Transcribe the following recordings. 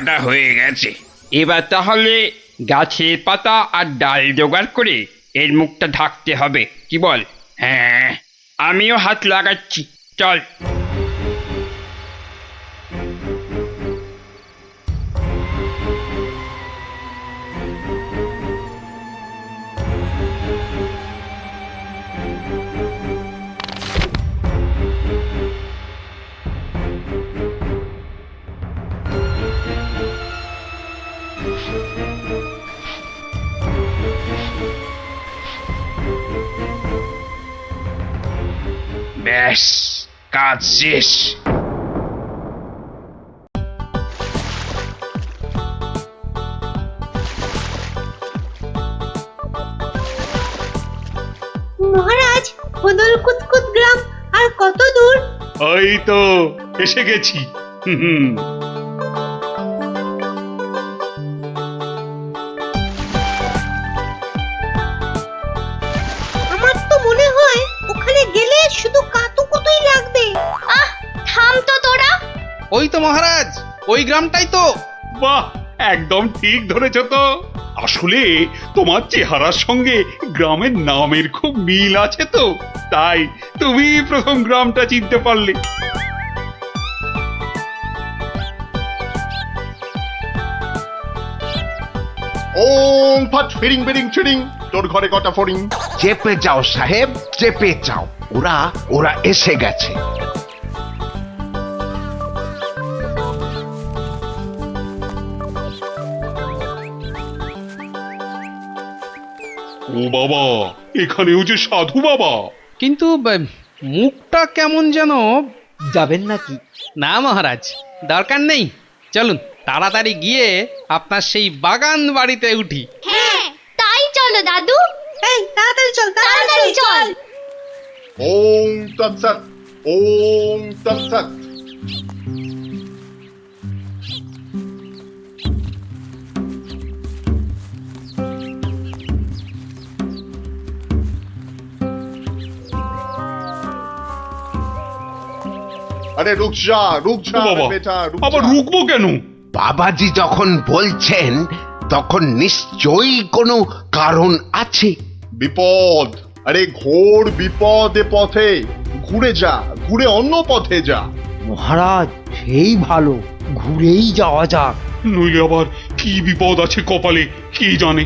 ওটা হয়ে গেছে। এবার তাহলে গাছের পাতা আর ডাল জোগাড় করে এর মুখটা ঢাকতে হবে, কি বল? হ্যাঁ, আমিও হাত লাগাচ্ছি, চল। ব্যাস, কাজ শেষ। মহারাজ, খোদল কুতকুত গ্রাম আর কত দূর? ওই তো এসে গেছি। হুম। আমার তো মনে হয় ওখানে গেলে শুধু কাতুকুতুই লাগবে। থাম তো তোরা। ওই তো মহারাজ, ওই গ্রামটাই তো। বাহ, একদম ঠিক ধরেছ তো। আসলে তোমার চেহারার সঙ্গে গ্রামের নামের খুব মিল আছে তো, তাই তুমি প্রথম গ্রামটা চিনতে পারলে। ওং ফাট ফিরিং বিরিং চিরিং, তোর ঘরে কটা ফড়িং? চেপে যাও সাহেব, চেপে যাও, ওরা ওরা এসে গেছে। ও বাবা, এখানেও যে সাধু বাবা। কিন্তু মুখটা কেমন যেন। যাবেন নাকি? না মহারাজ, দরকার নেই। চলুন তাড়াতাড়ি গিয়ে আপনার সেই বাগান বাড়িতে উঠি। হ্যাঁ, তাই চলো দাদু। এই তাড়াতাড়ি চল, তাড়াতাড়ি চল। ওং তৎসৎ, ওং তৎসৎ। আরে রুক যা, রুক যা ও বাবা, বেটা, রুক আবার যা। রুকবো কেন? বাবাজি যখন বলছেন তখন নিশ্চয়ই কোনো কারণ আছে। বিপদ, আরে ঘোর বিপদ এ পথে। ঘুরে যা, ঘুরে অন্য পথে যা। মহারাজ, সেই ভালো, ঘুরেই যাওয়া যাক। নইলে আবার কি বিপদ আছে কপালে, কি জানে।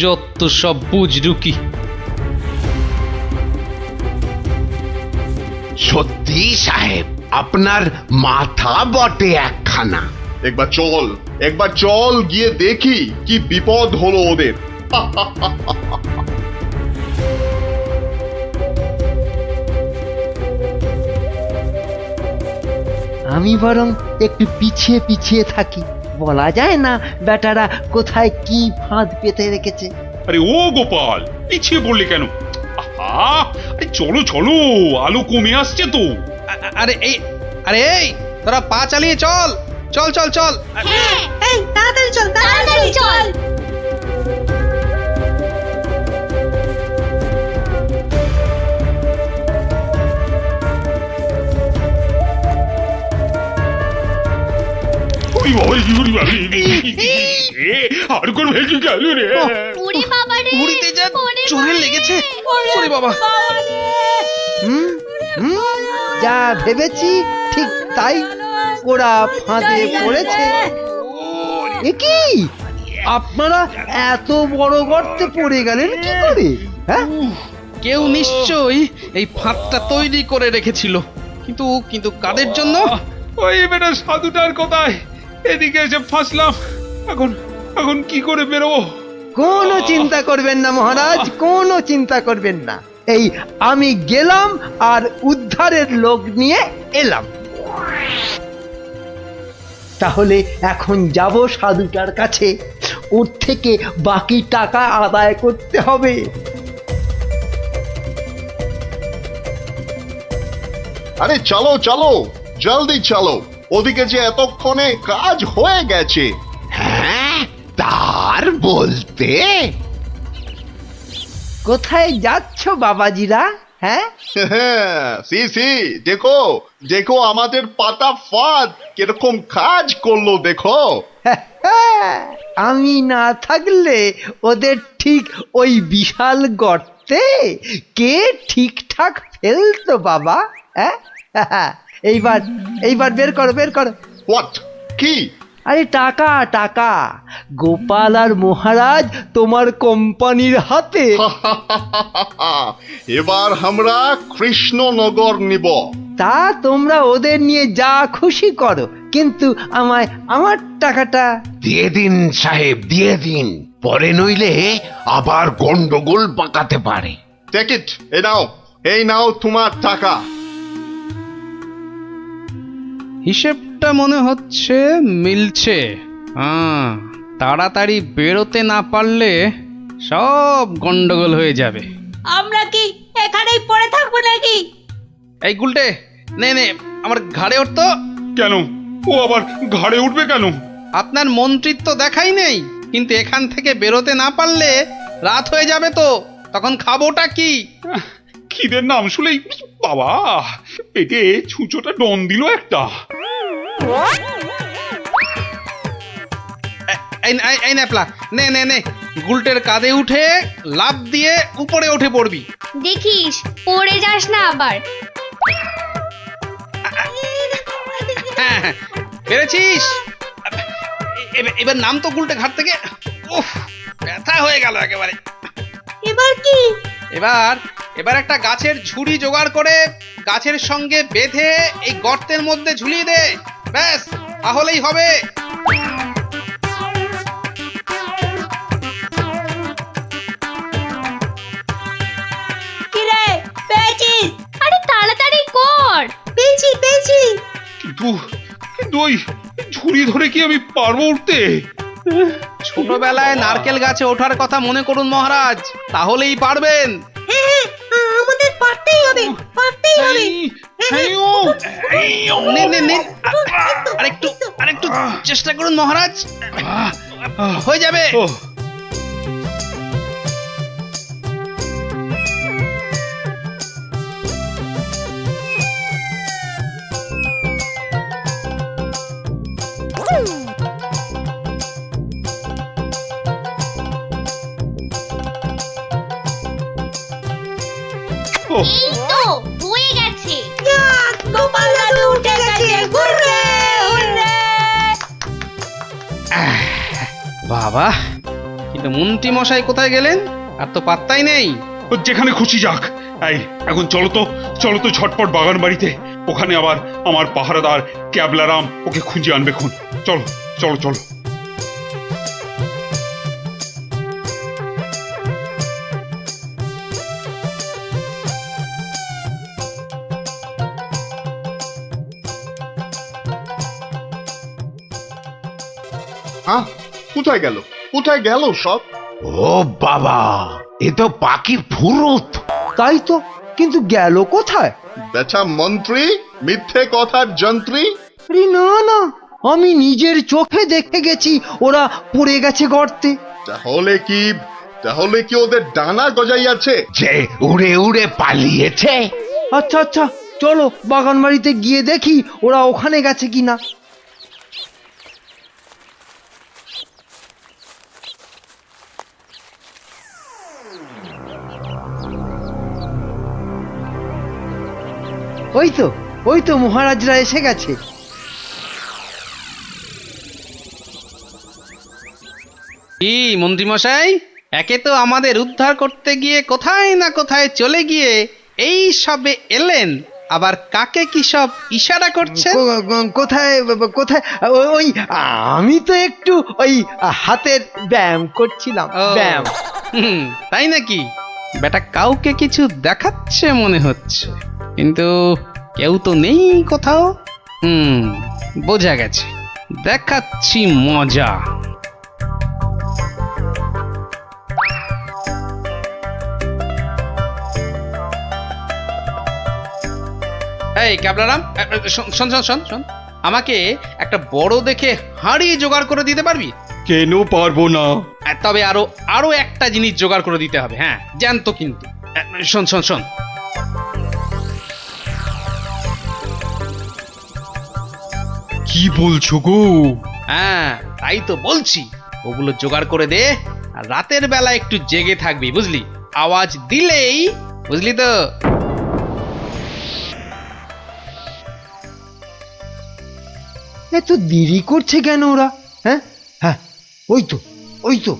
যত সব বুঝরুকি। সত্যি সাহেব, আপনার মাথা বটে একখানা। একবার চল, একবার চল, গিয়ে দেখি কি বিপদ হলো ওদের। আমি বরং একটু পিছিয়ে পিছিয়ে থাকি, বলা যায় না বেটারা কোথায় কি ফাঁদ পেতে রেখেছে। আরে ও গোপাল, পিছিয়ে পড়লে কেন? আহা, আরে চলো চলো, আলো কমে আসছে তো। আরে এই তোরা পা চালিয়ে চল, চল চল চল। হ্যাঁ, এই তাড়াতাড়ি চল, তাড়াতাড়ি চল। ওরে বাবা, কি করি বাবা? আর কোন ভেসে গেল রে? ওরে বাবা রে, ঘুরিতে যা চোরে লেগেছে। ওরে বাবা। হুম হুম, যা ভেবেছি ঠিক তাই, ওরা ফাঁদে পড়েছে। এ কি, আপনারা এত বড় গর্তে পড়ে গেলেন কি করে? হ্যাঁ, কেউ নিশ্চয়ই এই ফাঁদটা তৈরি করে রেখেছিল, কিন্তু কিন্তু কাদের জন্য? ওই বেটা সাধুটার কোথায়? এদিকে এসে ফাঁসলাম। এখন এখন কি করে বেরোবো? কোনো চিন্তা করবেন না মহারাজ, কোনো চিন্তা করবেন না। এই আমি গেলাম আর উদ্ধারের লোক নিয়ে এলাম। তাহলে এখন যাব সাধুটার কাছে, ওর থেকে বাকি টাকা আদায় করতে হবে। আরে চলো চলো, জলদি চলো, ওদিকে যে এতক্ষণে কাজ হয়ে গেছে। হ্যাঁ, তার বলতে কোথায় যাচ্ছ বাবাজিরা? হ্যাঁ সি সি, দেখো দেখো আমাদের পাতা ফাঁদ কিরকম কাজ করলো দেখো। আমি না থাকলে ওদের ঠিক ওই বিশাল গর্তে কে ঠিকঠাক ফেলতো বাবা? হ্যাঁ এইবার এইবার বের করো বের করো। হোয়াট? কি? আরে টাকা টাকা, গোপাল আর মহারাজ তোমার কোম্পানির হাতে। এবার আমরা কৃষ্ণনগর নিব। তা তোমরা ওদের নিয়ে যা খুশি করো, কিন্তু আমায় আমার টাকাটা। দিয়ে দিন সাহেব, দিয়ে দিন, পরে নইলে আবার গন্ডগোল পাকাতে পারে। টেক ইট, এই নাও তোমার টাকা। হিসেবটা মনে হচ্ছে মিলছে। তাড়াতাড়ি বেরোতে না পারলে সব গন্ডগোল হয়ে যাবে। আমরা কি এখানেই পড়ে থাকবো নাকি? এই গুলটে, নে নে আমার ঘাড়ে উঠতো। কেন? ও আবার ঘাড়ে উঠবে কেন? আপনার মন্ত্রিত্ব দেখাই নেই, কিন্তু এখান থেকে বেরোতে না পারলে রাত হয়ে যাবে তো, তখন খাবোটা কি? খিদের নাম শুলেই বাবা পেটে ছুঁচোটা ডন দিল একটা। এই ন্যাপলা, নে নে নে, গুলটের কাঁধে উঠে লাফ দিয়ে উপরে উঠে পড়বি। দেখিস পড়ে যাস না আবার। হ্যাঁ হ্যাঁ, পেরেছিস। এবার নাম তো গুলটে ঘাট থেকে। উফ, ব্যথা হয়ে গেল একেবারে। এবার কি? এবার এবার একটা গাছের ঝুড়ি জোগাড় করে গাছের সঙ্গে বেঁধে এই গর্তের মধ্যে ঝুলিয়ে দে, ব্যাস তাহলেই হবে। কি রে, পেয়েছিস? আরে তাড়াতাড়ি কর। পেয়েছি পেয়েছি। কিন্তু কিন্তু ওই ঝুড়ি ধরে কি আমি পারবো উঠতে? ছোটবেলায় নারকেল গাছে ওঠার কথা মনে করুন মহারাজ, তাহলেই পারবেন। হ্যাঁ হ্যাঁ, আমাদের পারতেই হবে, পারতেই হবে। নিন নিন নিন, আরেকটু চেষ্টা করুন মহারাজ, হয়ে যাবে। ও এই তো হয়ে গেছে। যাক, গোপাল দাদু উঠে গেছে। Hurray hurray. বাবা, কিন্তু মন্ত্রী মশাই কোথায় গেলেন? আর তো পাত্তাই নেই। ও যেখানে খুশি যাক। এই এখন চলো তো ঝটপট বাগান বাড়িতে। ওখানে আবার আমার পাহারাদার ক্যাবলারাম ওকে খুঁজে আনবে খুন। চলো চলো চলো। হ্যাঁ, কোথায় গেল কোথায় গেল সব? ও বাবা, এ তো পাখির ফুরুত। তাই তো, কিন্তু গেল কোথায়? বেটা মন্ত্রী, মিথ্যে কথার যন্ত্রী। আরে না না, আমি নিজের চোখে দেখে গেছি ওরা পড়ে গেছে গর্তে। তাহলে কি ওদের ডানা গজাইয়াছে? যে উড়ে উড়ে পালিয়েছে। আচ্ছা আচ্ছা, চলো বাগান বাড়িতে গিয়ে দেখি ওরা ওখানে গেছে কিনা। ওই তো মহারাজরা এসে গেছে। কি মন্ত্রী মশাই, একে তো আমাদের উদ্ধার করতে গিয়ে কোথায় না কোথায় চলে গিয়ে এই সবে এলেন, আবার কাকে কি সব ইশারা করছেন? কোথায় কোথায়? ওই আমি তো একটু ওই হাতের ব্যায়াম করছিলাম, ও, ব্যায়াম। তাই নাকি? বেটা কাউকে কিছু দেখাচ্ছে মনে হচ্ছে, কিন্তু কেউ তো নেই কোথাও। বোঝা গেছে, দেখাচ্ছি মজা। এই ক্যাবলারাম, শোন শোন শোন শোন, আমাকে একটা বড় দেখে হাঁড়ি জোগাড় করে দিতে পারবি? কেন পারবো না? তবে আরো একটা জিনিস জোগাড় করে দিতে হবে। হ্যাঁ, জ্যান্ত কিন্তু। শোন শোন শোন, কি বলছো গো? হ্যাঁ তাই তো বলছি, ওগুলো জোগাড় করে দে, আর রাতের বেলা একটু জেগে থাকবি বুঝলি, আওয়াজ দিলেই, বুঝলি তো। এত দেরি করছে কেন ওরা? হ্যাঁ হ্যাঁ, ওই তো ওই তো।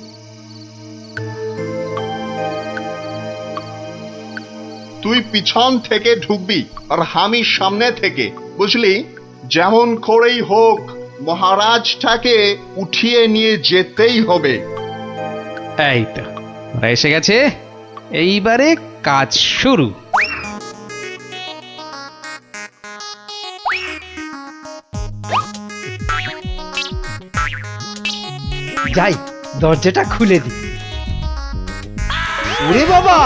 তুই পিছন থেকে ঢুকবি আর আমি সামনে থেকে, বুঝলি? যেমন করেই হোক মহারাজটাকে উঠিয়ে নিয়ে যেতেই হবে। এই তো ওরা এসে গেছে, এইবারে কাজ শুরু। যাই, দরজাটা খুলে দি। ওরে বাবা,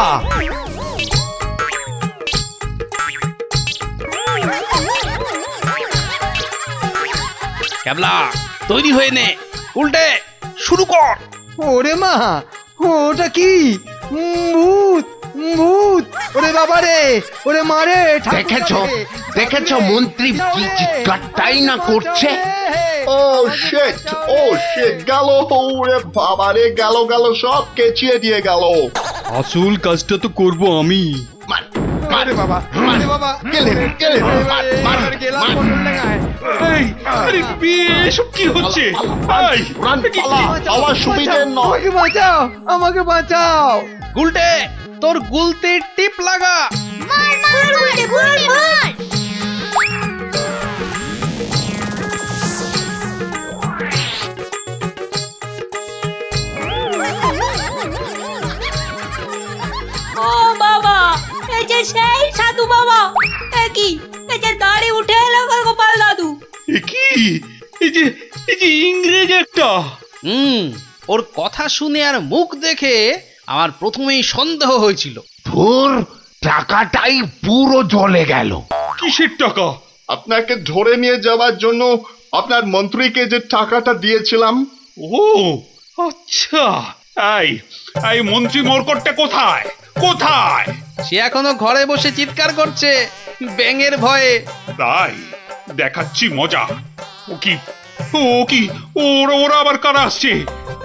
ক্যাবলা তৈরি হয়ে নে, উল্টে শুরু কর। ওরে মা, ওটা কি? ভূত, ভূত! ওরে বাবা রে, ওরে মা রে! দেখেছো দেখেছো মন্ত্রী কি চিৎকারটাই না করছে। ও শিট, ও শিট, গেল! ওরে বাবা রে, গেল গেল, সব কেচিয়ে দিয়ে গেল। আসল কাজটা তো করব আমি। মার, মার, বাবা, মার, বাবা! গেলে, গেলে, মার, মার, গেলাম মার। পটল ডাঙায়। এই, আরে এসব কি হচ্ছে? এই, রান, পালা, আমার সুবিধে নয়। আমাকে বাঁচাও, আমাকে বাঁচাও! গুলটে তোর গুলতির টিপ লাগা। মার মার গুলটে গুলটে মার। ও বাবা, এই যে সেই সাধু বাবা! এ কি, এই যে দাঁড়ি উঠে এলো গো গোপাল দাদু! এ কি? এই যে ইংরেজ একটা। ওর কথা শুনে আর মুখ দেখে আমার প্রথমেই সন্দেহ হয়েছিল। ধুর, টাকাটাই পুরো জ্বলে গেল। কিসের টাকা? আপনাকে ধরে নিয়ে যাওয়ার জন্য আপনার মন্ত্রীকে যে টাকাটা দিয়েছিলাম। ও আচ্ছা, এই মন্ত্রী মরকটটা কোথায়? কোথায়? সে এখনো ঘরে বসে চিৎকার করছে ব্যাঙের ভয়ে। তাই দেখাচ্ছি মজা। ও কি, ওরা আবার কারা আসছে?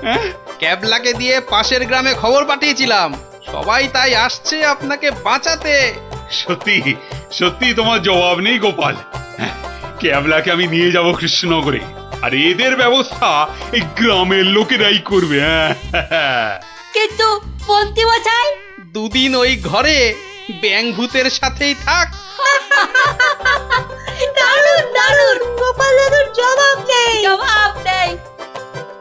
হ্যাঁ, ক্যাবলাকে দিয়ে পাশের গ্রামে খবর পাঠিয়েছিলাম, সবাই তাই আসছে আপনাকে বাঁচাতে। সত্যি সত্যি তোমার জবাব নেই গোপাল। হ্যাঁ, ক্যাবলাকে আমি নিয়ে যাব কৃষ্ণনগরে, আর এদের ব্যবস্থা এই গ্রামের লোকেরাই করবে। হ্যাঁ, কিন্তু মন্ত্রী মশাই, দুদিন ওই ঘরে ব্যাঙ ভূতের সাথেই থাক। দারুণ দারুণ! গোপাল দাদুর জবাব নেই, জবাব নেই।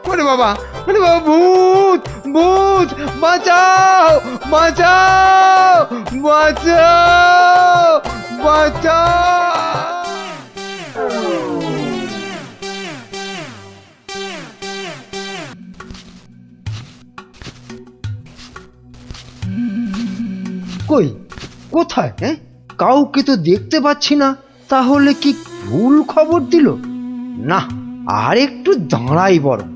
ওরে বাবা, ওরে বাবা! ভূত, ভূত! বাঁচাও, বাঁচাও, বাঁচাও, বাঁচাও! কই, কোথায়? হ্যাঁ, কাউকে তো দেখতে পাচ্ছি না। তাহলে কি ভুল খবর দিল? না, আর একটু দাঁড়াই বরং।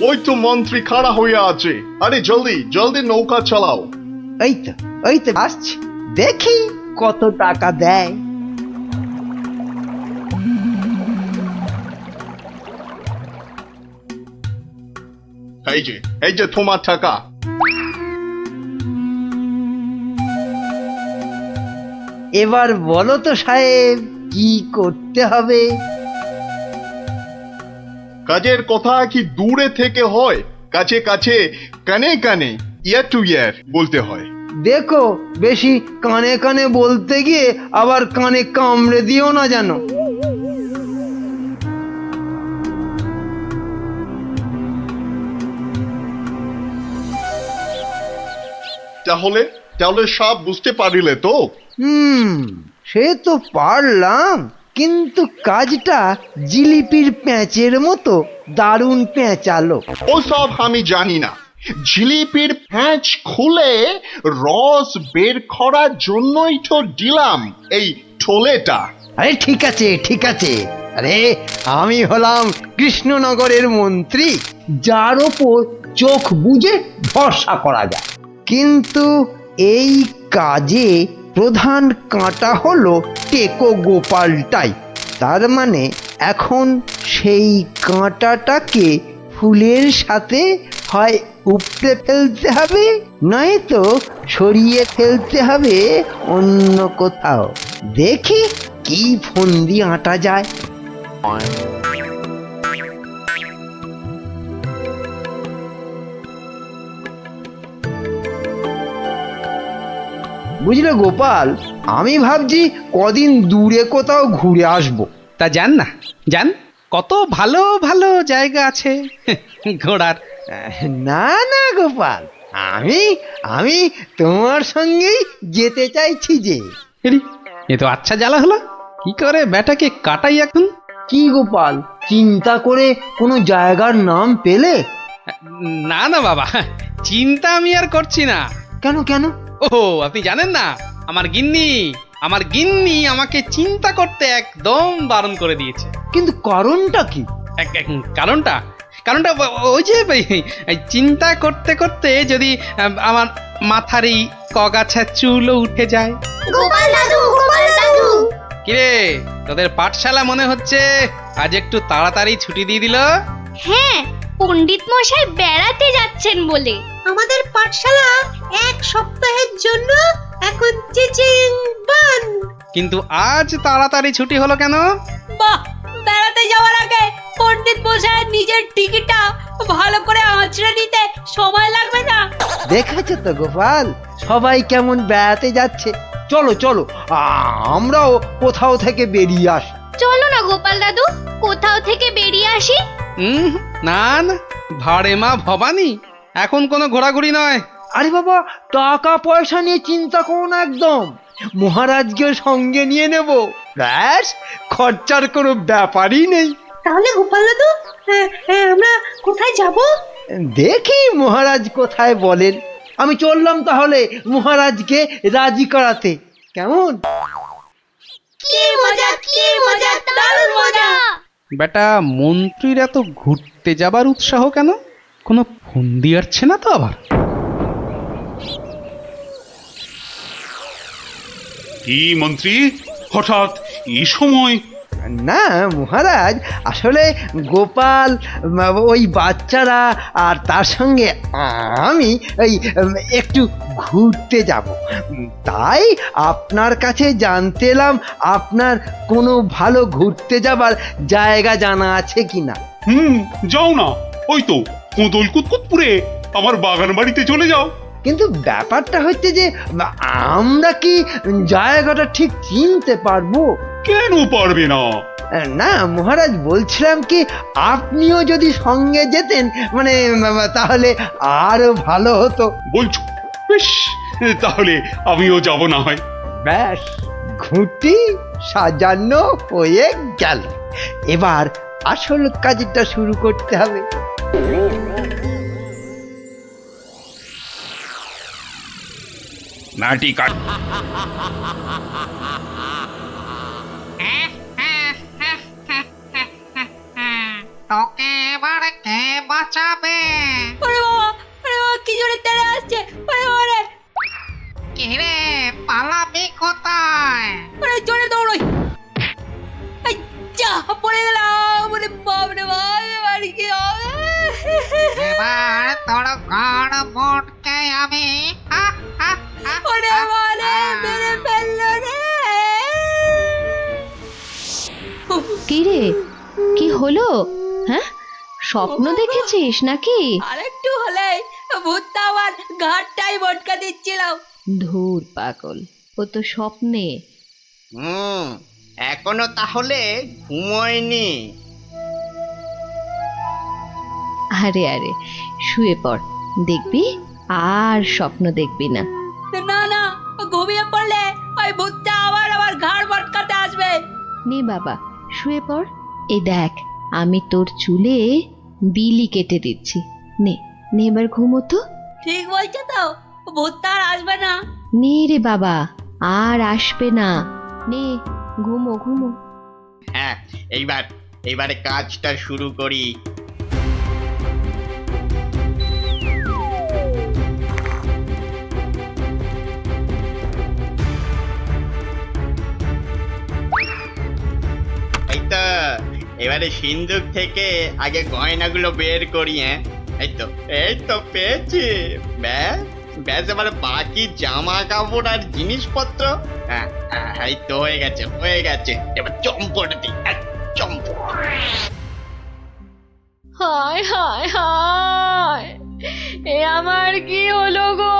ওই তো মন্ত্রী খাড়া হয়ে আছে। আরে জলদি জলদি নৌকা চালাও। এই তো আসছি, দেখি কত টাকা দেয়। এই যে তোমার টাকা। এবার বলো তো সাহেব, কি করতে হবে? কাজের কথা কি দূরে থেকে হয়? কাছে কাছে, কানে কানে, ইয়ার টু ইয়ার বলতে হয়। দেখো, বেশি কানে কানে বলতে গিয়ে আবার কানে কামড়ে দিও না জানো। তাহলে তাহলে সব বুঝতে পারিলে তো? সে তো পারলাম, কিন্তু কাজটা জিলিপির প্যাঁচের মতো দারুণ প্যাঁচালো। ও সব আমি জানি না। জিলিপির প্যাঁচ খুলে রস বের করার জন্যই তো দিলাম এই ঠোলেটা। আরে ঠিক আছে, ঠিক আছে। আরে আমি হলাম কৃষ্ণনগরের মন্ত্রী, যার ওপর চোখ বুজে ভরসা করা যায়। কিন্তু এই কাজে প্রধান কাঁটা হলো টেকো গোপালটাই। তার মানে এখন সেই কাঁটাটাকে ফুলের সাথে হয় উপড়ে ফেলতে হবে, নয়তো সরিয়ে ফেলতে হবে অন্য কোথাও। দেখি কি ফন্দি আঁটা যায়। বুঝলে গোপাল, আমি ভাবছি কদিন দূরে কোথাও ঘুরে আসবো। তা যান না, যান, কত ভালো ভালো জায়গা আছে ঘোরার। না না গোপাল, আমি আমি তোমার সঙ্গেই যেতে চাইছি যে। এরি, এ তো আচ্ছা জ্বালা হলো। কি করে ব্যাটাকে কাটাই এখন? কি গোপাল, চিন্তা করে কোনো জায়গার নাম পেলে? না না বাবা, চিন্তা আমি আর করছি না। কেন কেন? ও, আপনি জানেন না, আমার গিন্নি আমাকে চিন্তা করতে একদম বারণ করে দিয়েছে। কিন্তু কারণটা কি? কারণটা কারণটা ওই যে এই চিন্তা করতে করতে যদি আমার মাথার এই কগাছা চুলও উঠে যায়। গোপাল দাদু, গোপাল দাদু। কিরে, তোদের পাঠশালা মনে হচ্ছে আজ একটু তাড়াতাড়ি ছুটি দিয়ে দিল। হ্যাঁ, পণ্ডিত মশাই বেড়াতে যাচ্ছেন বলে। আমাদের পাঠশালা এক সপ্তাহের জন্য এখন চিচিং বান। কিন্তু আজ তাড়াতাড়ি ছুটি হলো কেন? বাহ, বেড়াতে যাওয়ার আগে পণ্ডিত মশাই নিজের টিকিটটা ভালো করে আঁচড়ে নিতে সময় লাগবে না? দেখেছো তো গোপাল, সবাই কেমন বেড়াতে যাচ্ছে। চলো চলো, আমরাও কোথাও থেকে বেরিয়ে আসি। চলো না গোপাল দাদু, কোথাও থেকে বেরিয়ে আসি। না না, ভাড়ে মা ভবানী, এখন কোনো ঘোরাঘুরি নয়। আরে বাবা, টাকা পয়সা নিয়ে চিন্তা করো না একদম। মহারাজকে সঙ্গে নিয়ে নেব, ব্যাস, খরচার কোনো ব্যাপারই নেই। তাহলে গোপাল দাদু, আমরা কোথায় যাব? দেখি মহারাজ কোথায় বলেন। আমি চললাম তাহলে মহারাজকে রাজি করাতে, কেমন? কি মজা, কি মজা, দারুণ মজা। বেটা মন্ত্রীর এত ঘুরতে যাবার উৎসাহ কেন? কোনো ফন্দি আসছে না তো আবার? কি মন্ত্রী, হঠাৎ এই সময়? না মহারাজ, আসলে গোপাল, ওই বাচ্চারা আর তার সঙ্গে আমি ওই একটু ঘুরতে যাব, তাই আপনার কাছে জানতে এলাম আপনার কোনো ভালো ঘুরতে যাবার জায়গা জানা আছে কিনা। যাও না, ওই তো কোদল কুতকুতপুরে আমার বাগান বাড়িতে চলে যাও। কিন্তু ব্যাপারটা হচ্ছে যে আমরা কি জায়গাটা ঠিক চিনতে পারবো? কেন পারবে না? না মহারাজ, বলছিলাম কি আপনিও যদি সঙ্গে যেতেন, মানে তাহলে আরো ভালো হতো। বলছো? বেশ, তাহলে আমিও যাব না হয়। ব্যাস, ঘুঁটি সাজানো হয়ে গেল। এবার আসল কাজটা শুরু করতে হবে। মাটি কাট। তোকে এবার কে বাঁচাবে? ওরে বাবা, কি জোরে তেড়ে আসছে! ওরে বাবা রে! কে রে, পালাবি কোথায়? ওরে জোরে দৌড়ই! এই যা, পড়ে গেলাম! ওরে বাপ রে বাপ, এবার কি হবে? এবার তোর ঘর মোটকে আমি। ওরে বাবা রে, মেরে ফেললো রে! কি রে, কি হলো? হ্যাঁ, স্বপ্ন দেখেছিস নাকি? আরেকটু হলে ভূতটা আমার ঘাটটাই মটকা দিচ্ছিল। ধুর পাগল, ও তো স্বপ্নে। এখনো তাহলে ঘুমোয়নি? আরে আরে, শুয়ে পড়, দেখবি আর স্বপ্ন দেখবি না। না না, ঘুমিয়ে পড়লে ওই ভূতটা আবার আমার ঘাড় মটকাতে আসবে। নে বাবা, শুয়ে পড়। এই দেখ, আমি তোর চুলে বিলি কেটে দিচ্ছি। নে নে, এবার ঘুমো তো। ঠিক বলছো তো, ভূতটা আর আসবে না? নে রে বাবা, আর আসবে না। নে, ঘুমো ঘুমো। হ্যাঁ, এইবারে কাজটা শুরু করি। আরে সিন্ধুক থেকে আগে গয়নাগুলো বের করি। হ্যাঁ, এই তো পেয়েছি। ব্যাস ব্যাস, এবার বাকি জামা কাপড় আর জিনিসপত্র। হ্যাঁ হ্যাঁ, এই তো হয়ে গেছে। এবার চম্পট দিই, চম্পট। হায় হায় হায়, এ আমার কি হলো গো?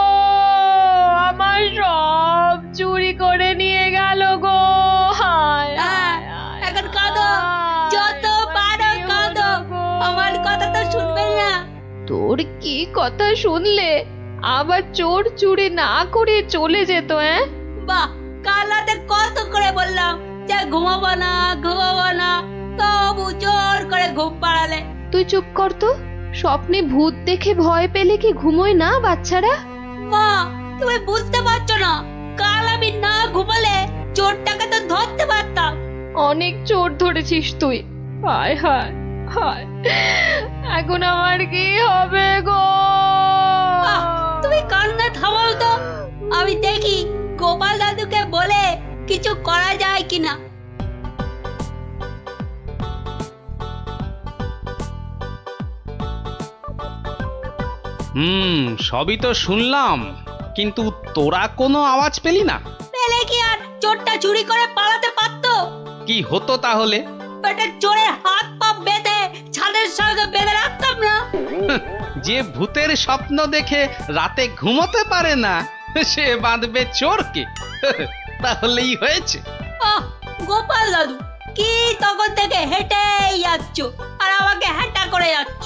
আমার সব চুরি করে নিয়ে গেল গো। হায় হায় হায়, এখন কাঁদো, যত পারো কাঁদো, আমার কথা তো শুনবে না। তোর কি কথা শুনলে আবার চোর চুরি না করে চলে যেত? বাহ, কাল রাতে কত করে বললাম যে ঘুমাবো না, তবু জোর করে ঘুম পাড়ালে। তুই চুপ কর তো। স্বপ্নে ভূত দেখে ভয় পেলে কি ঘুমোয় না বাচ্চারা? মা, তুমি বুঝতে পারছো না, কাল আমি না ঘুমালে চোরটাকে তো ধরতে পারতাম। অনেক চোর ধরেছিস তুই। হায় হায় হায়, এখন আমার কি হবে গো? আহ, তুমি কান্না থামাও তো, আমি দেখি গোপাল দাদুকে বলে কিছু করা যায় কিনা। সবই তো শুনলাম, কিন্তু তোরা কোনো আওয়াজ পেলি না? পেলে কি আর চোরটা চুরি করে পালাতে পারতো? কি হতো তাহলে? পেটের চোরের হাত পা বেঁধে ছাদের সঙ্গে বেঁধে রাখতাম না। যে ভূতের স্বপ্ন দেখে রাতে ঘুমোতে পারে না, সে বাঁধবে চোরকে। তাহলেই হয়েছে। আহ, গোপাল দাদু, কি তখন থেকে হেঁটেই যাচ্ছ আর আমাকে হ্যাঁটা করে যাচ্ছ?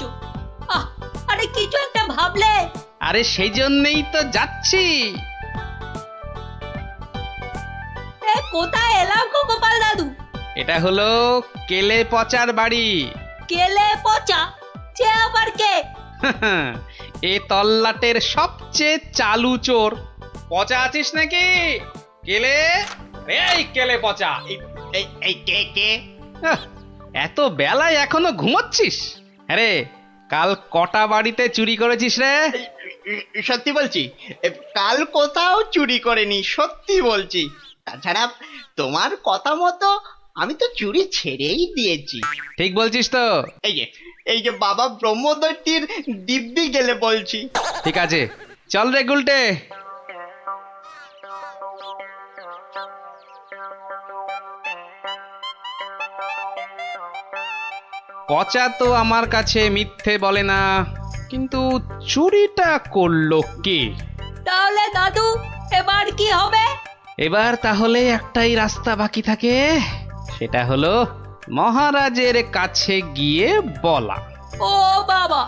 আরে কিছু একটা ভাবলে। আরে সেই জন্যই তো যাচ্ছি। কোথায় এলাম গো গোপাল দাদু? এটা হলো কেলে পচার বাড়ি। কেলে পচা? সে আবার কে? এ তল্লাটের সবচেয়ে চালু চোর। পচা আছিস নাকি? কেলে, এই কেলে পচা। এই কে? এত বেলায় এখনো ঘুমাচ্ছিস? আরে কাল কটা বাড়িতে চুরি করেছিস রে? সত্যি বলছি, কাল কোথাও চুরি করেনি, সত্যি বলছি। তাছাড়া তোমার কথা মতো আমি তো চুরি ছেড়েই দিয়েছি। ঠিক বলছিস তো? এই যে বাবা ব্রহ্মদৈত্যের দিব্যি গেলে বলছি। ঠিক আছে, চল রে গুলটে। পচা তো আমার কাছে মিথ্যে বলে না, কিন্তু চুরিটা করলো কে? তাহলে দাদু এবার কি হবে? এবার তাহলে একটাই রাস্তা বাকি থাকে, সেটা হলো মহারাজের কাছে গিয়ে বলা। ও বাবা,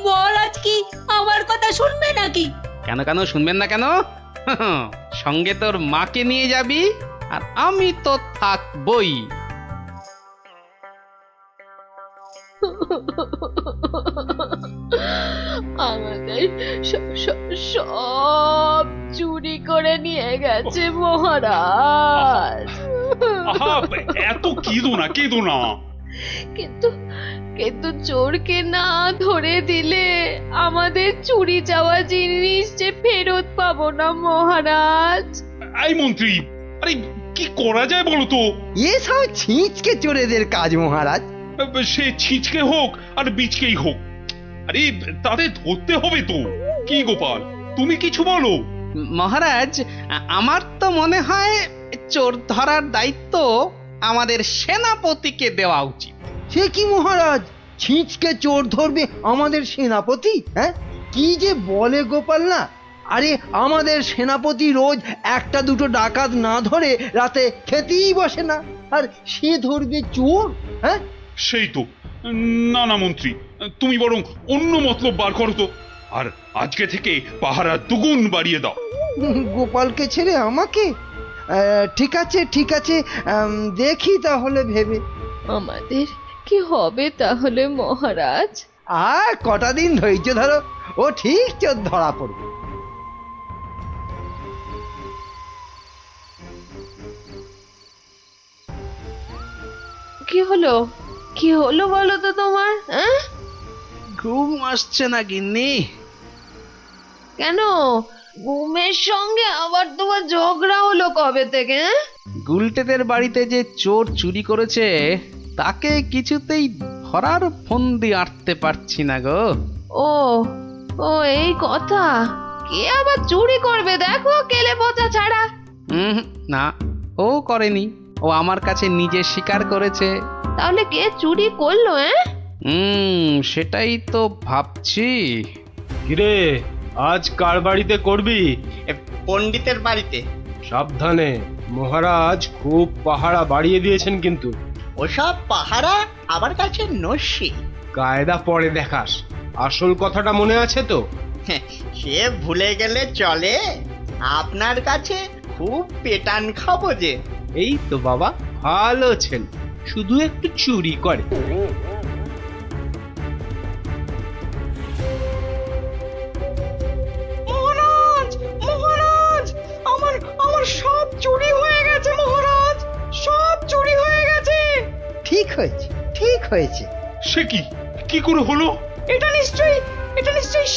মহারাজ কি আমার কথা শুনবে নাকি? কেন কেন শুনবেন না কেন? সঙ্গে তোর মাকে নিয়ে যাবি, আর আমি তো থাকবই। আমাদের সব চুরি করে নিয়ে গেছে মহারাজ। এত কেঁদো না। কিন্তু চোরকে না ধরে দিলে আমাদের চুরি যাওয়া জিনিস যে ফেরত পাবো না মহারাজ। এই মন্ত্রী, আরে কি করা যায় বলো তো? এসব ছিঁচকে চোরেদের কাজ মহারাজ। সে ছিঁচকে হোক আর বিচকেই হোক, আরে তাদের ধরতে হবে তো। কি গোপাল, তুমি কিছু বলো। মহারাজ, আমার তো মনে হয় চোর ধরার দায়িত্ব আমাদের সেনাপতিকে দেওয়া উচিত। সে কি মহারাজ, ছিঁচকে চোর ধরবে আমাদের সেনাপতি? হ্যাঁ, কি যে বলে গোপাল না। আরে আমাদের সেনাপতি রোজ একটা দুটো ডাকাত না ধরে রাতে খেতেই বসে না, আর সে ধরবে চোর? হ্যাঁ, সেই তো। না মন্ত্রী, তুমি বরং অন্য মতলব বার করো তো, আর আজকে থেকে পাহারা দুগুণ বাড়িয়ে দাও। গোপালকে ছেড়ে আমাকে? ঠিক আছে, দেখি তাহলে ভেবে। আমাদের কি হবে তাহলে মহারাজ? আর কটা দিন ধৈর্য ধরো, ও ঠিক চোর ধরা পড়বে। কি হলো বলো তো তোমার? ঘুম আসছে না গিন্নি? কেন, ঘুমের সঙ্গে আবার তোমার ঝগড়া হলো কবে থেকে? গুলটেদের বাড়িতে যে চোর চুরি করেছে, তাকে কিছুতেই ধরার ফন্দি আঁটতে পারছি না গো। ও ও এই কথা, কে আবার চুরি করবে দেখো কেলে পচা ছাড়া। না, ও করেনি, ও আমার কাছে নিজে স্বীকার করেছে। তাহলে কে চুরি করলো? সেটাই তো ভাবছি। কিরে, আজ কার বাড়িতে করবি? এ, পণ্ডিতের বাড়িতে। সাবধানে, মহারাজ খুব পাহারা বাড়িয়ে দিয়েছেন কিন্তু। ওসব পাহারা আমার কাছে নস্যি। কায়দা পরে দেখাস, আসল কথাটা মনে আছে তো? সে ভুলে গেলে চলে? আপনার কাছে খুব পেটান খাবো যে। এই তো বাবা, ভালো ছেলে, শুধু একটু চুরি করে। মহারাজ, মহারাজ, আমার সব চুরি হয়ে গেছে মহারাজ, সব চুরি হয়ে গেছে। ঠিক হয়েছে, ঠিক হয়েছে। সে কি, কি করে হলো? এটা নিশ্চয়ই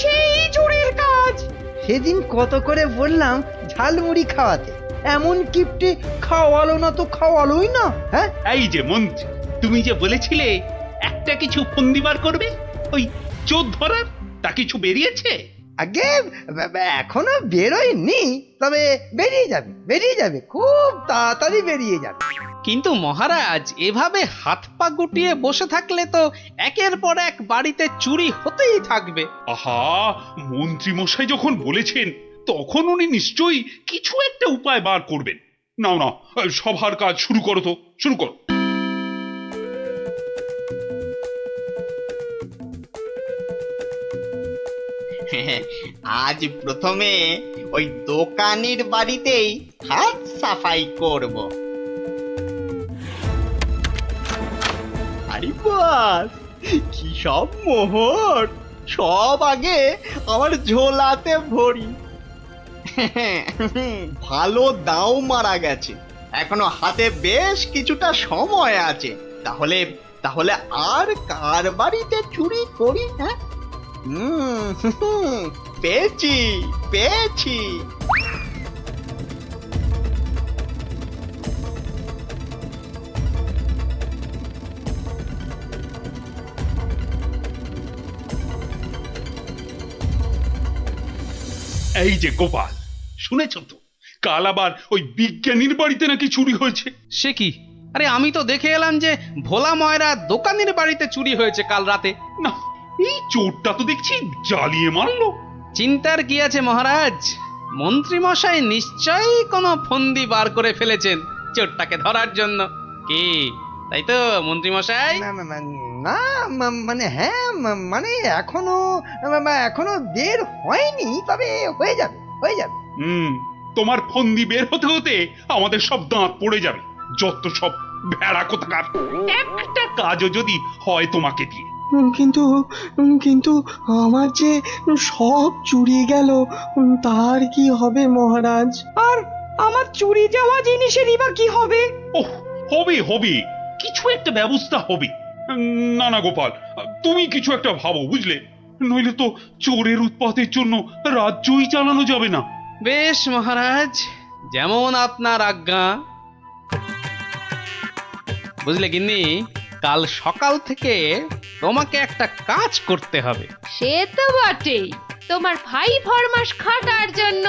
সেই চোরের কাজ। সেদিন কত করে বললাম ঝালমুড়ি খাওয়াতে, এমন কিপটে খাওয়ালো না তো খাওয়ালোই না। হ্যাঁ, এই যে মন্ত্রী, তুমি যে বলেছিলে একটা কিছু ফন্দি বার করবে, ওই চোর ধরার, তা কিছু বেরিয়েছে? আগে এখনো বেরোয়নি, তবে বেরিয়ে যাবে, বেরিয়ে যাবে, খুব তাড়াতাড়ি বেরিয়ে যাবে। কিন্তু মহারাজ, এভাবে হাত পা গুটিয়ে বসে থাকলে তো একের পর এক বাড়িতে চুরি হতেই থাকবে। আহা, মন্ত্রী মশাই যখন বলেছেন, তখন উনি নিশ্চয়ই কিছু একটা উপায় বার করবেন। নাও না, সভার কাজ শুরু করো তো, শুরু করো। আজ প্রথমে ওই দোকানির বাড়িতেই হাত সাফাই করব। আরে বাস, কি সব মোহর, সব আগে আমার ঝোলাতে ভরি। ভালো দাও মারা গেছে, এখনো হাতে বেশ কিছুটা সময় আছে। তাহলে তাহলে আর কার বাড়িতে চুরি করি? হ্যাঁ, পেয়েছি পেয়েছি। এই যে গোপাল, শুনেছ তো, কাল আবার ওই বিজ্ঞানীর বাড়িতে নাকি চুরি হয়েছে। সে কি? আরে আমি তো দেখে এলাম যে ভোলা ময়রা দোকানের বাড়িতে চুরি হয়েছে কাল রাতে। না, এই চোরটা তো দেখছি জ্বালিয়ে মারলো। চিন্তার কি আছে মহারাজ, মন্ত্রী মশাই নিশ্চয়ই কোনো ফন্দি বার করে ফেলেছেন চোরটাকে ধরার জন্য। কি তাই তো মন্ত্রী মশাই? না, মানে হ্যাঁ, মানে এখনো বের হয়নি, তবে হয়ে যাবে, হয়ে যাবে। তোমার ফন্দি বের হতে হতে আমাদের সব দাঁত পড়ে যাবে, যত সব ভেড়া কোথাকার। একটা কাজও যদি হয় তোমাকে দিয়ে। কিন্তু আমার যে সব চুরি গেল, তার কি হবে মহারাজ? আর আমার চুরি যাওয়া জিনিসেরই বা কি হবে? ওহ, হবে হবে, কিছু একটা ব্যবস্থা হবে। না না গোপাল, তুমি কিছু একটা ভাবো, বুঝলে? নইলে তো চোরের উৎপাতের জন্য রাজ্যই চালানো যাবে না। বেশ মহারাজ, যেমন আপনার আজ্ঞা। বুঝলে গিন্নি, কাল সকাল থেকে তোমাকে একটা কাজ করতে হবে। সে তো বটেই, তোমার ভাই ফরমাস খাটার জন্য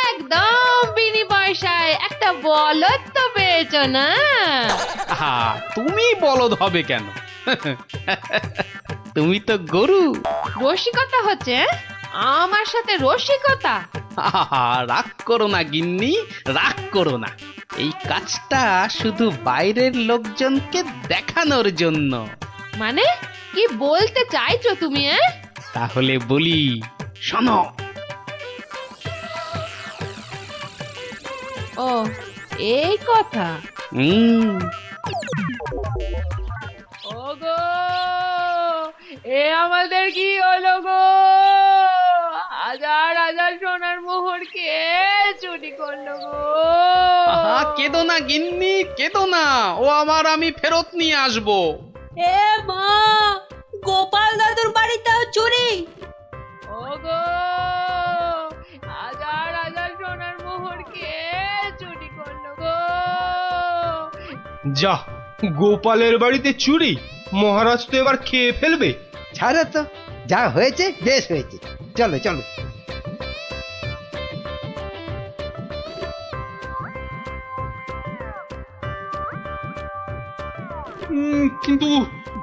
একদম বিনি পয়সায় একটা বলদ তো পেয়েছো না? তুমি বলদ হবে কেন? তুমি তো গরু। রসিকতা হচ্ছে? আমার সাথে রসিকতা? রাগ করো না গিন্নি, রাগ করো না। এই কাজটা শুধু বাইরের লোকজনকে দেখানোর জন্য। মানে কি বলতে চাইছো তুমি? তাহলে বলি, শোনো। ও, এই কথা। ওগো, এ আমাদের কি হলো গো? হাজার হাজার সোনার মোহর কে চুরি করলো গো? কেঁদো না গিন্নি, কেঁদো না, ও আমি ফেরত নিয়ে আসবো। এ মা, গোপাল দাদুর বাড়িতেও চুরি? ওগো, হাজার হাজার সোনার মোহর কে চুরি করলো গো? যা গোপালের বাড়িতে চুরি? মহারাজ তো এবার খেয়ে ফেলবে। ছাড়ো তো, যা হয়েছে বেশ হয়েছে, চলো চলো। কিন্তু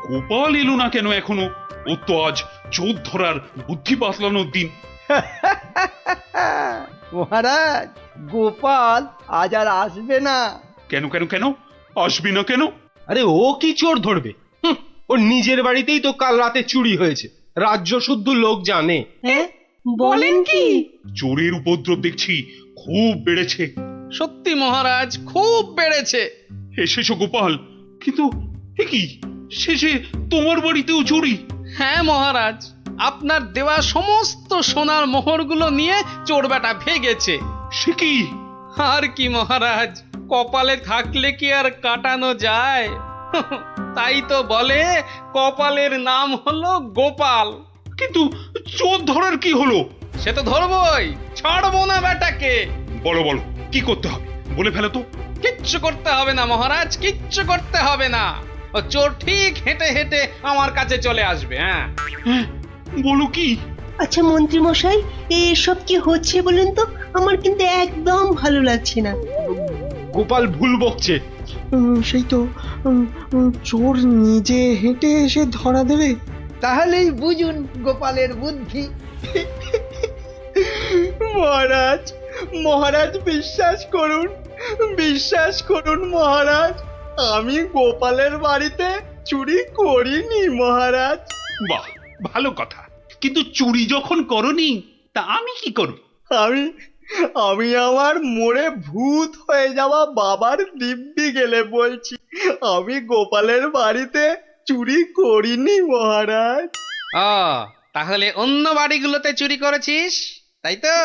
গোপাল এলো না কেন এখনো? ও তো আজ চোর ধরার বুদ্ধি বাতলানোর দিন। মহারাজ, গোপাল আজ আর আসবে না। কেন কেন কেন আসবি না কেন? আরে ও কি চোর ধরবে? ওর নিজের বাড়িতেই তো কাল রাতে চুরি হয়েছে, রাজ্য শুদ্ধ লোক জানে। হ্যাঁ, বলেন কি? চোরের উপদ্রব দেখছি খুব বেড়েছে। সত্যি মহারাজ, খুব বেড়েছে। এসেছো গোপাল, কিন্তু এ কি, শেষে তোমার বাড়িতেও চুরি? হ্যাঁ মহারাজ, আপনার দেওয়া সমস্ত সোনার মোহরগুলো নিয়ে চোর বেটা ভেগেছে। সে কি? আর কি মহারাজ, কপালে থাকলে কি আর কাটানো যায়? তাই তো বলে কপালের নাম হলো গোপাল। কিন্তু চোর ধরার কি হলো? সে তো ধরবই, ছাড়বো না বেটাকে। বলো বলো, কি করতে হবে বলে ফেলো তো। কিচ্ছু করতে হবে না মহারাজ, কিচ্ছু করতে হবে না। ও চোর ঠিক হেঁটে হেঁটে আমার কাছে চলে আসবে। হ্যাঁ, বলো কি? আচ্ছা মন্ত্রী মশাই, এসব কি হচ্ছে বলুন তো? আমার কিন্তু একদম ভালো লাগছে না। গোপাল ভুল বকছে। সেই তো, চোর নিজে হেঁটে এসে ধরা দেবে। তাহলেই বুঝুন গোপালের বুদ্ধি। মহারাজ, মহারাজ বিশ্বাস করুন, বিশ্বাস করুন মহারাজ, আমি গোপালের বাড়িতে চুরি করিনি মহারাজ। বাহ, ভালো কথা। কিন্তু চুরি যখন করনি, তা আমি কি করব? আমি আমার মোড়ে ভূত হয়ে যাওয়া বাবার দিব্যি গেলে বলছি, আমি গোপালের বাড়িতে চুরি করিনি মহারাজ। ও, তাহলে অন্য বাড়িগুলোতে চুরি করেছিস, তাই তো?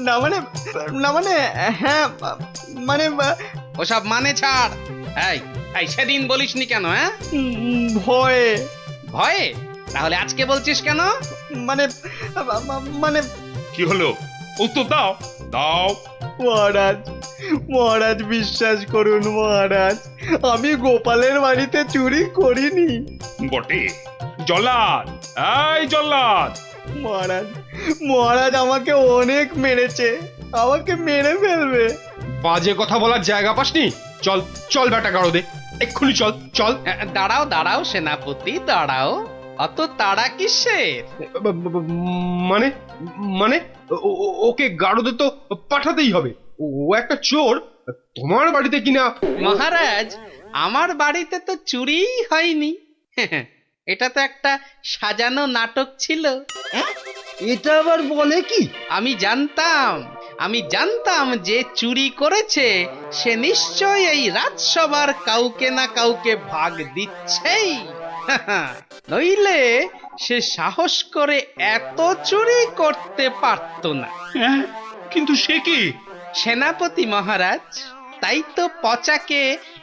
না মানে হ্যাঁ, মানে ওসব মানে ছাড়। এই এই সেদিন বলিসনি কেন? হ্যাঁ, ভয়ে। ভয়ে? তাহলে আজকে বলছিস কেন? মানে মানে কি হলো? উত্তর দাও দাও। মহারাজ, মহারাজ বিশ্বাস করুন মহারাজ, আমি গোপালের বাড়িতে চুরি করিনি। বটে? জল্লাদ, এই জল্লাদ! মহারাজ, মহারাজ আমাকে অনেক মেরেছে, আমাকে মেরে ফেলবে। বাজে কথা বলার জায়গা পাসনি? চল চল বেটা গাড়ো দে, এক্ষুনি চল চল। দাঁড়াও দাঁড়াও সেনাপতি, দাঁড়াও। অত তাড়া কিসের? মানে মানে ওকে গাড়োদে তো পাঠাতেই হবে। ও একটা চোর, তোমার বাড়িতে কিনা। মহারাজ, আমার বাড়িতে তো চুরিই হয়নি। এটা তো একটা সাজানো নাটক ছিল। এটা আবার বলে কি? আমি জানতাম যে চুরি করেছে সে নিশ্চয়ই এই রাজসভার কাউকে না কাউকে ভাগ দিচ্ছেই। নইলে সে সাহস করে এত চুরি করতে পারত না। কিন্তু সে কি? সেনাপতি মহারাজ, তাই তো পচাকে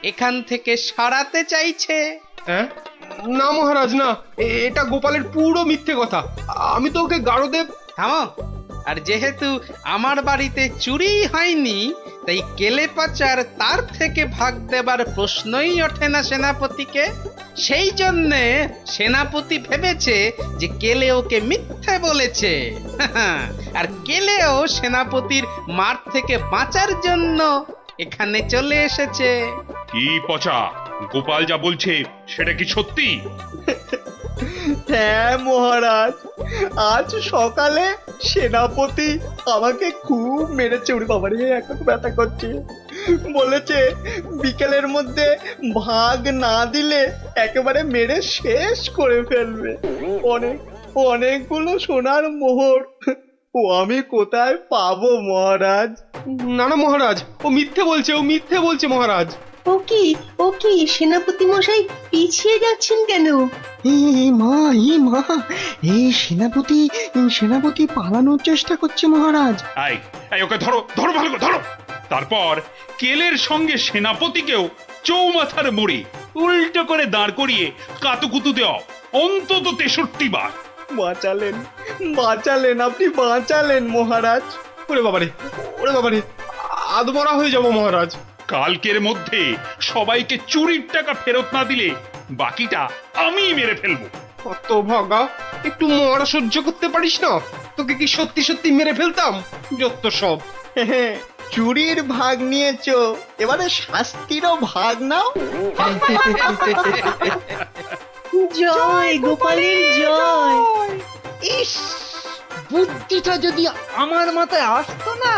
এখান থেকে সরাতে চাইছে। হ্যাঁ? না মহারাজ না, এটা গোপালের পুরো মিথ্যে কথা। আমি তো ওকে গাড়োদেব। থামো। আর যেহেতু আমার বাড়িতে চুরি হয়নি, তাই কেলে পচার তার থেকে ভাগ দেবার প্রশ্নই ওঠে না সেনাপতিকে। সেই জন্যে সেনাপতি ভেবেছে যে কেলে ওকে মিথ্যে বলেছে। আর কেলেও সেনাপতির মার থেকে বাঁচার জন্য এখানে চলে এসেছে। কি পচা, গোপাল যা বলছে সেটা কি সত্যি? হ্যাঁ মহারাজ, আজ সকালে সেনাপতি আমাকে খুব মেরেছে। ওরে বাবারে, এখন ব্যথা করছে। বলেছে বিকেলের মধ্যে ভাগ না দিলে একেবারে মেরে শেষ করে ফেলবে। অনেকগুলো সোনার মোহর ও আমি কোথায় পাবো মহারাজ? না না মহারাজ, ও মিথ্যে বলছে মহারাজ। ও কি সেনাপতি মশাই পিছিয়ে যাচ্ছেন কেন? মা এই সেনাপতি পালানোর চেষ্টা করছে মহারাজ। এই ওকে ধরো ধরো, ভালো করে ধরো। তারপর কেলের সঙ্গে সেনাপতিকেও চৌমাথার মোড়ে উল্টো করে দাঁড় করিয়ে কাতুকুতু দেওয়া অন্তত 63 বার। বাঁচালেন আপনি, বাঁচালেন মহারাজ। ওরে বাবারে, আদমরা হয়ে যাবো মহারাজ। কালকের মধ্যে সবাইকে চুরির টাকা ফেরত না দিলে বাকিটা আমি মেরে ফেলবো। কত ভাগা, একটু মরা সহ্য করতে পারিস না? তোকে কি সত্যি সত্যি মেরে ফেলতাম? যত সব। চুরির ভাগ নিয়েছো, এবারে শাস্তিরও ভাগ নাও। জয় গোপালের জয়। ইস, বুদ্ধিটা যদি আমার মাথায় আসতো না,